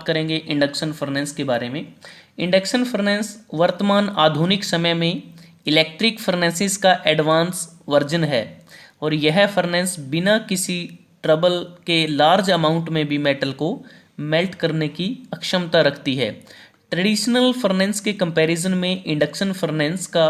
करेंगे induction furnace के बारे में। इंडक्शन फर्नेस वर्तमान आधुनिक समय में इलेक्ट्रिक फर्नेसेस का एडवांस वर्जन है और यह फर्नेस बिना किसी ट्रबल के लार्ज अमाउंट में भी मेटल को मेल्ट करने की अक्षमता रखती है। ट्रेडिशनल फर्नेस के कंपैरिजन में इंडक्शन फर्नेस का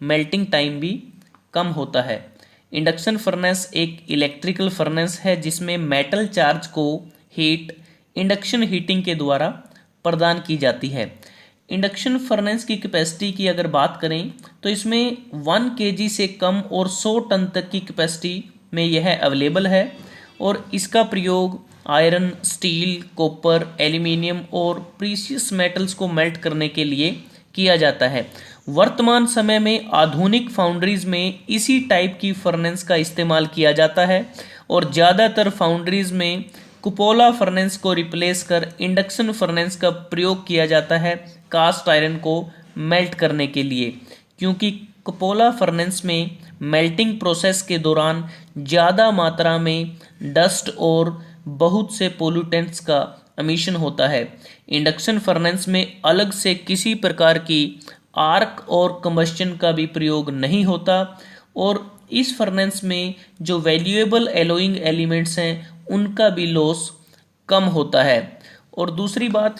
मेल्टिंग टाइम भी कम होता है। इंडक्शन फर्नेस एक इलेक्ट्रिकल फर्नेस है जिसमें मेटल चार्ज को हीट इंडक्शन हीटिंग के द्वारा प्रदान की जाती है। इंडक्शन फर्नेस की कैपेसिटी की अगर बात करें तो इसमें 1 kg से कम और 100 टन तक की कैपेसिटी में यह अवेलेबल है और इसका प्रयोग आयरन, स्टील, कॉपर, एल्यूमिनियम और प्रीशियस मेटल्स को मेल्ट करने के लिए किया जाता है। वर्तमान समय में आधुनिक फाउंड्रीज में इसी टाइप की फर्नेस का इस्तेमाल किया जाता है और ज़्यादातर फाउंड्रीज में कुपोला फर्नेस को रिप्लेस कर इंडक्शन फर्नेस का प्रयोग किया जाता है कास्ट आयरन को मेल्ट करने के लिए, क्योंकि कुपोला फर्नेस में मेल्टिंग प्रोसेस के दौरान ज़्यादा मात्रा में डस्ट और बहुत से पोल्यूटेंट्स का एमिशन होता है। इंडक्शन फर्नेस में अलग से किसी प्रकार की आर्क और कंबस्शन का भी प्रयोग नहीं होता और इस फर्नेस में जो वैल्यूएबल एलोइंग एलिमेंट्स हैं उनका भी लॉस कम होता है। और दूसरी बात,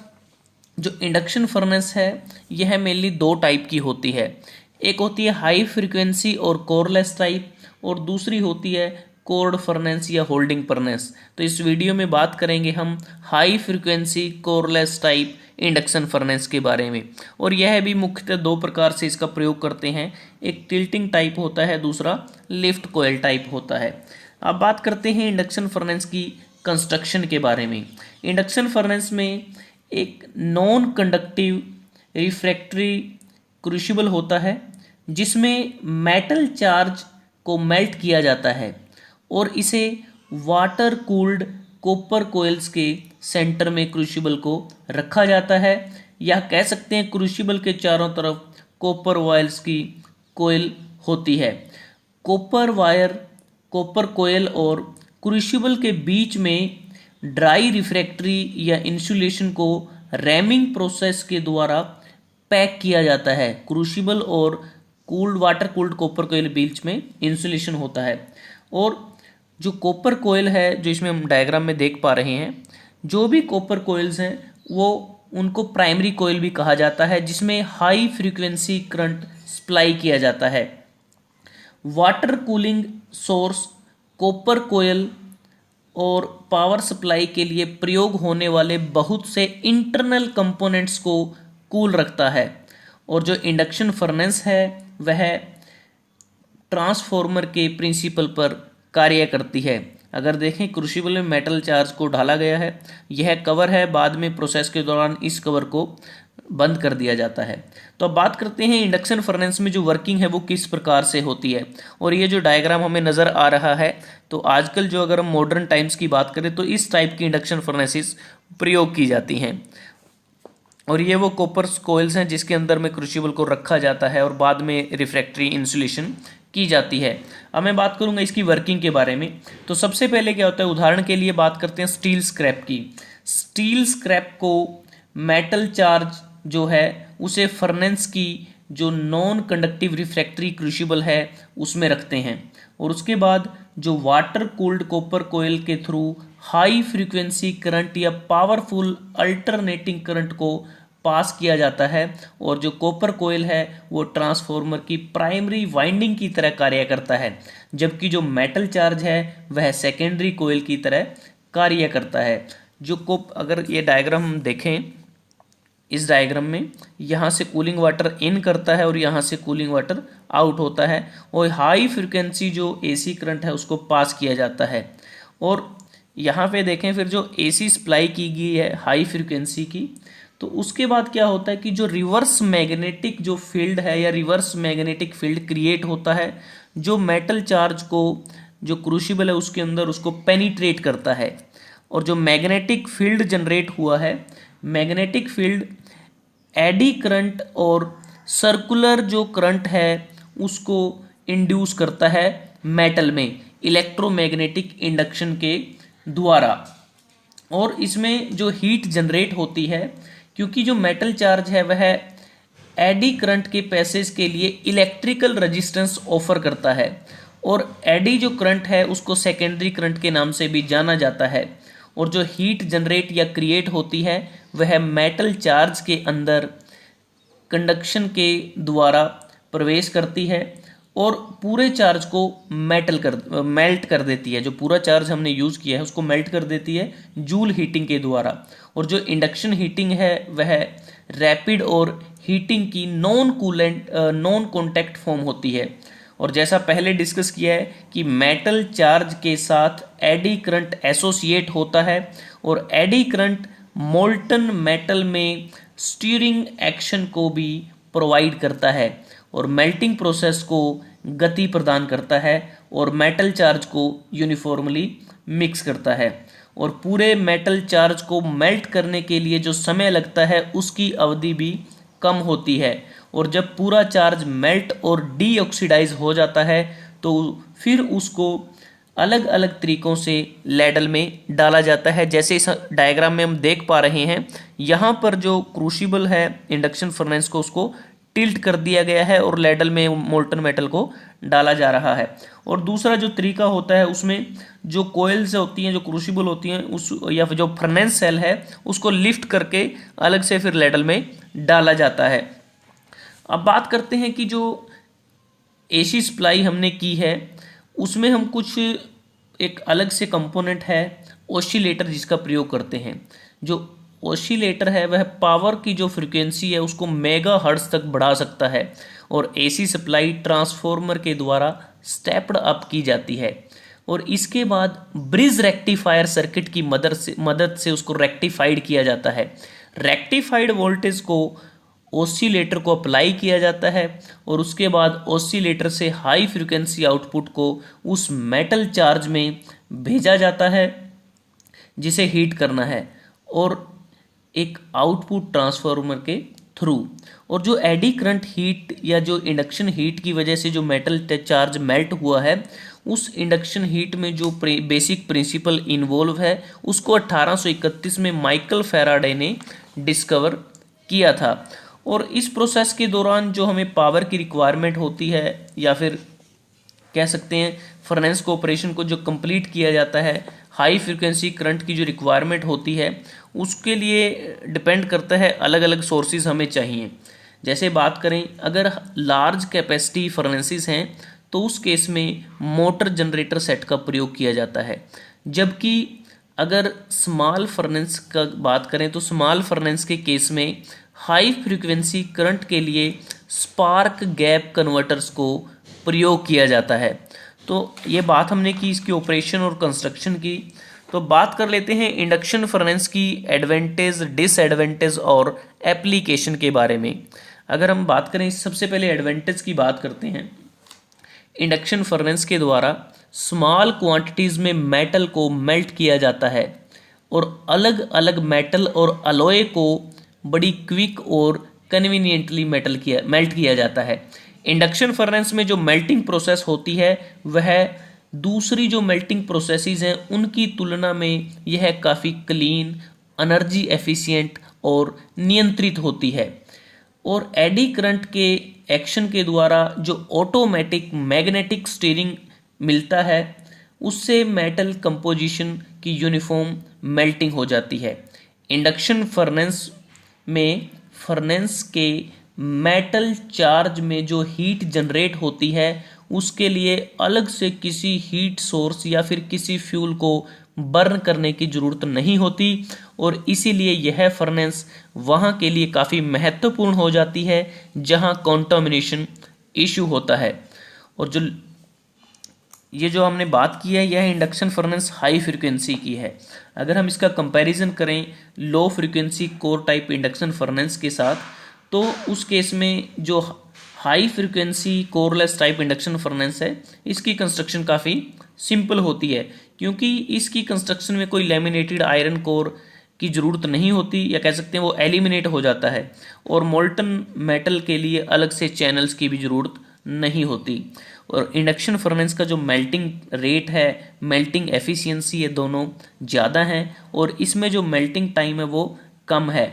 जो इंडक्शन फर्नेस है यह मेनली 2 टाइप की होती है। एक होती है हाई फ्रीक्वेंसी और कोरलेस टाइप और दूसरी होती है कोर्ड फर्नेस या होल्डिंग फर्नेस। तो इस वीडियो में बात करेंगे हम high frequency coreless type induction furnace के बारे में और यह भी मुख्यतः 2 प्रकार से इसका प्रयोग करते हैं। एक टिल्टिंग टाइप होता है, दूसरा लिफ्ट कोयल टाइप होता है। अब बात करते हैं इंडक्शन फर्नेस की कंस्ट्रक्शन के बारे में। इंडक्शन फर्नेस में एक नॉन कंडक्टिव रिफ्रैक्टरी क्रूसिबल होता है जिसमें मेटल चार्ज को मेल्ट किया जाता है और इसे वाटर कूल्ड कॉपर कोयल्स के सेंटर में क्रूसिबल को रखा जाता है, या कह सकते हैं क्रूसिबल के चारों तरफ कॉपर वायर्स की कोयल होती है। कॉपर कोयल और क्रूसिबल के बीच में ड्राई रिफ्रैक्टरी या इंसुलेशन को रैमिंग प्रोसेस के द्वारा पैक किया जाता है। क्रूसिबल और वाटर कूल्ड कॉपर कोयल बीच में इंसुलेशन होता है और जो कॉपर कोयल है जो इसमें हम डायग्राम में देख पा रहे हैं, जो भी कॉपर कोयल्स हैं वो उनको प्राइमरी कोयल भी कहा जाता है जिसमें हाई फ्रीक्वेंसी करंट सप्लाई किया जाता है। वाटर कूलिंग सोर्स कॉपर कोयल और पावर सप्लाई के लिए प्रयोग होने वाले बहुत से इंटरनल कंपोनेंट्स को कूल रखता है और जो इंडक्शन फर्नेस है वह ट्रांसफॉर्मर के प्रिंसिपल पर कार्य करती है। अगर देखें क्रूसिबल में मेटल चार्ज को ढाला गया है, यह कवर है, बाद में प्रोसेस के दौरान इस कवर को बंद कर दिया जाता है। तो अब बात करते हैं इंडक्शन फर्नेस में जो वर्किंग है वो किस प्रकार से होती है। और ये जो डायग्राम हमें नज़र आ रहा है, तो आजकल जो अगर हम मॉडर्न टाइम्स की बात करें तो इस टाइप की इंडक्शन फर्नेसेस प्रयोग की जाती हैं और ये वो कॉपर कोयल्स हैं जिसके अंदर में क्रूसिबल को रखा जाता है और बाद में रिफ्रैक्टरी इंसुलेशन की जाती है। अब मैं बात करूंगा इसकी वर्किंग के बारे में। तो सबसे पहले क्या होता है, उदाहरण के लिए बात करते हैं स्टील स्क्रैप की। स्टील स्क्रैप को मेटल चार्ज जो है उसे फर्नेस की जो नॉन कंडक्टिव रिफ्रैक्टरी क्रूसिबल है उसमें रखते हैं और उसके बाद जो वाटर कूल्ड कॉपर कोयल के थ्रू हाई फ्रीक्वेंसी करंट या पावरफुल अल्टरनेटिंग करंट को पास किया जाता है और जो कॉपर कोयल है वो ट्रांसफॉर्मर की प्राइमरी वाइंडिंग की तरह कार्य करता है, जबकि जो मेटल चार्ज है वह सेकेंडरी कोयल की तरह कार्य करता है। अगर ये डायग्राम हम देखें, इस डायग्राम में यहाँ से कूलिंग वाटर इन करता है और यहाँ से कूलिंग वाटर आउट होता है और हाई फ्रिक्वेंसी जो एसी करंट है उसको पास किया जाता है। और यहाँ पे देखें फिर जो एसी सप्लाई की गई है हाई फ्रिक्वेंसी की, तो उसके बाद क्या होता है कि जो रिवर्स मैग्नेटिक जो फील्ड है या रिवर्स मैग्नेटिक फील्ड क्रिएट होता है जो मेटल चार्ज को जो क्रूसिबल है उसके अंदर उसको पेनिट्रेट करता है और जो मैग्नेटिक फील्ड जनरेट हुआ है, मैग्नेटिक फील्ड एडी करंट और सर्कुलर जो करंट है उसको इंड्यूस करता है मेटल में इलेक्ट्रोमैग्नेटिक इंडक्शन के द्वारा। और इसमें जो हीट जनरेट होती है, क्योंकि जो मेटल चार्ज है वह एडी करंट के पैसेज के लिए इलेक्ट्रिकल रेजिस्टेंस ऑफर करता है, और एडी जो करंट है उसको सेकेंडरी करंट के नाम से भी जाना जाता है। और जो हीट जनरेट या क्रिएट होती है वह मेटल चार्ज के अंदर कंडक्शन के द्वारा प्रवेश करती है और पूरे चार्ज को मेल्ट कर देती है। जो पूरा चार्ज हमने यूज़ किया है उसको मेल्ट कर देती है जूल हीटिंग के द्वारा। और जो इंडक्शन हीटिंग है वह रैपिड और हीटिंग की नॉन कॉन्टैक्ट फॉर्म होती है। और जैसा पहले डिस्कस किया है कि मेटल चार्ज के साथ एडी करंट एसोसिएट होता है, और एडी करंट मोल्टन मेटल में स्टीयरिंग एक्शन को भी प्रोवाइड करता है और मेल्टिंग प्रोसेस को गति प्रदान करता है और मेटल चार्ज को यूनिफॉर्मली मिक्स करता है। और पूरे मेटल चार्ज को मेल्ट करने के लिए जो समय लगता है उसकी अवधि भी कम होती है। और जब पूरा चार्ज मेल्ट और डीऑक्सीडाइज हो जाता है तो फिर उसको अलग अलग तरीक़ों से लैडल में डाला जाता है। जैसे इस डायग्राम में हम देख पा रहे हैं, यहाँ पर जो क्रूसिबल है इंडक्शन फर्नेस को उसको टिल्ट कर दिया गया है और लैडल में मोल्टन मेटल को डाला जा रहा है। और दूसरा जो तरीका होता है उसमें जो कोयल्स होती हैं, जो क्रूसिबल होती हैं, उस या फिर जो फर्नेस सेल है उसको लिफ्ट करके अलग से फिर लैडल में डाला जाता है। अब बात करते हैं कि जो एसी सप्लाई हमने की है उसमें हम कुछ एक अलग से कंपोनेंट है ऑसिलेटर जिसका प्रयोग करते हैं। जो ऑसिलेटर है वह पावर की जो फ्रीक्वेंसी है उसको मेगा हर्ट्ज तक बढ़ा सकता है और एसी सप्लाई ट्रांसफॉर्मर के द्वारा स्टेप्ड अप की जाती है। और इसके बाद ब्रिज रेक्टिफायर सर्किट की मदद से उसको रेक्टिफाइड किया जाता है। रेक्टिफाइड वोल्टेज को ऑसिलेटर को अप्लाई किया जाता है और उसके बाद ऑसिलेटर से हाई फ्रीक्वेंसी आउटपुट को उस मेटल चार्ज में भेजा जाता है जिसे हीट करना है और एक आउटपुट ट्रांसफार्मर के थ्रू। और जो एडी करंट हीट या जो इंडक्शन हीट की वजह से जो मेटल चार्ज मेल्ट हुआ है उस इंडक्शन हीट में जो बेसिक प्रिंसिपल इन्वॉल्व है उसको 1831 में माइकल फैराडे ने डिस्कवर किया था। और इस प्रोसेस के दौरान जो हमें पावर की रिक्वायरमेंट होती है या फिर कह सकते हैं फर्नेस को ऑपरेशन को जो कंप्लीट किया जाता है, हाई फ्रीक्वेंसी करंट की जो रिक्वायरमेंट होती है उसके लिए डिपेंड करता है, अलग अलग सोर्सेज हमें चाहिए। जैसे बात करें अगर लार्ज कैपेसिटी फर्नेसेस हैं तो उस केस में मोटर जनरेटर सेट का प्रयोग किया जाता है। जबकि अगर स्मॉल फर्नेस का बात करें तो स्मॉल फर्नेस के केस में हाई फ्रीक्वेंसी करंट के लिए स्पार्क गैप कन्वर्टर्स को प्रयोग किया जाता है। तो ये बात हमने की इसकी ऑपरेशन और कंस्ट्रक्शन की। तो बात कर लेते हैं इंडक्शन फर्नेस की एडवांटेज, डिसएडवांटेज और एप्लीकेशन के बारे में। अगर हम बात करें सबसे पहले एडवांटेज की बात करते हैं। इंडक्शन फर्नेस के द्वारा स्मॉल क्वांटिटीज़ में मेटल को मेल्ट किया जाता है और अलग अलग मेटल और अलॉय को बड़ी क्विक और कन्वीनियंटली मेल्ट किया जाता है। इंडक्शन फर्नेस में जो मेल्टिंग प्रोसेस होती है वह दूसरी जो मेल्टिंग प्रोसेसेस हैं उनकी तुलना में यह काफ़ी क्लीन, एनर्जी एफिशिएंट और नियंत्रित होती है। और एडी करंट के एक्शन के द्वारा जो ऑटोमेटिक मैग्नेटिक स्टीयरिंग मिलता है उससे मेटल कंपोजिशन की यूनिफॉर्म मेल्टिंग हो जाती है। इंडक्शन फर्नेस में फर्नेस के मेटल चार्ज में जो हीट जनरेट होती है उसके लिए अलग से किसी हीट सोर्स या फिर किसी फ्यूल को बर्न करने की ज़रूरत नहीं होती और इसीलिए यह फर्नेस वहाँ के लिए काफ़ी महत्वपूर्ण हो जाती है जहाँ कॉन्टामिनेशन इशू होता है। और जो हमने बात की है यह इंडक्शन फर्नेस हाई फ्रीक्वेंसी की है। अगर हम इसका कंपैरिजन करें low frequency core type induction furnace के साथ तो उस केस में जो high frequency coreless type induction furnace है इसकी कंस्ट्रक्शन काफ़ी सिंपल होती है क्योंकि इसकी कंस्ट्रक्शन में कोई लैमिनेटेड आयरन कोर की ज़रूरत नहीं होती या कह सकते हैं वो एलिमिनेट हो जाता है और मोल्टन मेटल के लिए अलग से चैनल्स की भी ज़रूरत नहीं होती। और इंडक्शन फर्नेस का जो मेल्टिंग रेट है, मेल्टिंग एफिशिएंसी है, दोनों ज़्यादा हैं और इसमें जो मेल्टिंग टाइम है वो कम है।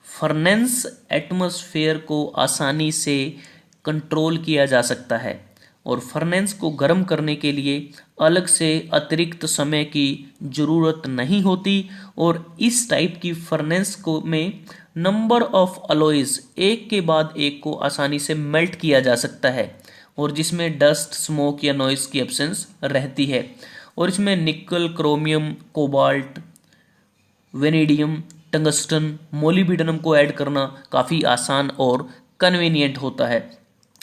फर्नेस एटमॉस्फेयर को आसानी से कंट्रोल किया जा सकता है और फर्नेस को गर्म करने के लिए अलग से अतिरिक्त समय की ज़रूरत नहीं होती। और इस टाइप की फर्नेस को में नंबर ऑफ अलॉयज़ एक के बाद एक को आसानी से मेल्ट किया जा सकता है और जिसमें डस्ट, स्मोक या नॉइज़ की एब्सेंस रहती है। और इसमें निकल, chromium, cobalt, vanadium, tungsten, molybdenum को ऐड करना काफ़ी आसान और कन्वीनियंट होता है।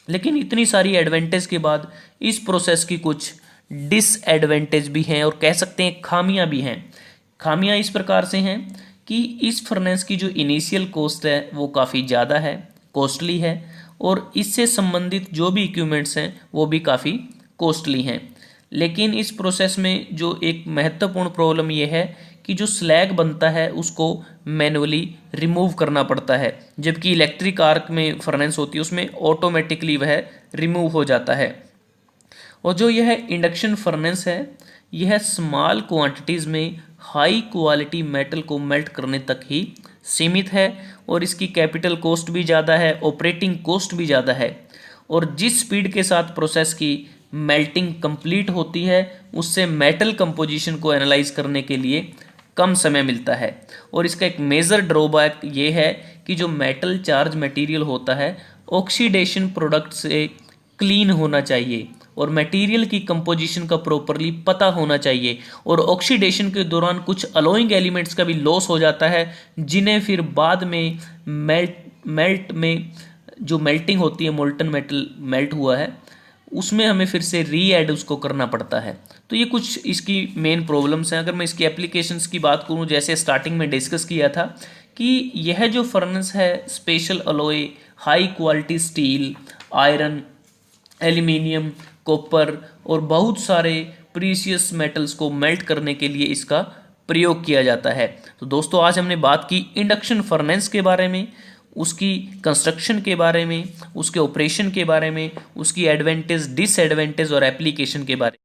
लेकिन इतनी सारी एडवांटेज के बाद इस प्रोसेस की कुछ डिसएडवांटेज भी हैं और कह सकते हैं खामियां भी हैं। खामियां इस प्रकार से हैं कि इस फर्नेस की जो इनिशियल कॉस्ट है वो काफ़ी ज़्यादा है, कॉस्टली है और इससे संबंधित जो भी इक्विपमेंट्स हैं वो भी काफ़ी कॉस्टली हैं। लेकिन इस प्रोसेस में जो एक महत्वपूर्ण प्रॉब्लम ये है कि जो स्लैग बनता है उसको मैनुअली रिमूव करना पड़ता है, जबकि इलेक्ट्रिक आर्क में फर्नेस होती है उसमें ऑटोमेटिकली वह रिमूव हो जाता है। और जो यह इंडक्शन फर्नेस है यह स्मॉल क्वांटिटीज़ में हाई क्वालिटी मेटल को मेल्ट करने तक ही सीमित है और इसकी कैपिटल कॉस्ट भी ज़्यादा है, ऑपरेटिंग कॉस्ट भी ज़्यादा है और जिस स्पीड के साथ प्रोसेस की मेल्टिंग कंप्लीट होती है उससे मेटल कंपोजिशन को एनालाइज करने के लिए कम समय मिलता है। और इसका एक मेजर ड्रॉबैक ये है कि जो मेटल चार्ज मटेरियल होता है ऑक्सीडेशन प्रोडक्ट से क्लीन होना चाहिए और मटेरियल की कंपोजिशन का प्रॉपरली पता होना चाहिए और ऑक्सीडेशन के दौरान कुछ अलोइंग एलिमेंट्स का भी लॉस हो जाता है जिन्हें फिर बाद में मेल्ट में जो मेल्टिंग होती है, मोल्टन मेटल मेल्ट हुआ है उसमें हमें फिर से री ऐड उसको करना पड़ता है। तो ये कुछ इसकी मेन प्रॉब्लम्स हैं। अगर मैं इसकी एप्लीकेशंस की बात करूँ, जैसे स्टार्टिंग में डिस्कस किया था कि यह जो फर्नेस है special alloy, high quality steel, iron, aluminium, copper और बहुत सारे प्रीशियस मेटल्स को मेल्ट करने के लिए इसका प्रयोग किया जाता है। तो दोस्तों आज हमने बात की इंडक्शन फर्नेस के बारे में, उसकी कंस्ट्रक्शन के बारे में, उसके ऑपरेशन के बारे में, उसकी एडवांटेज, डिसएडवांटेज और एप्लीकेशन के बारे में।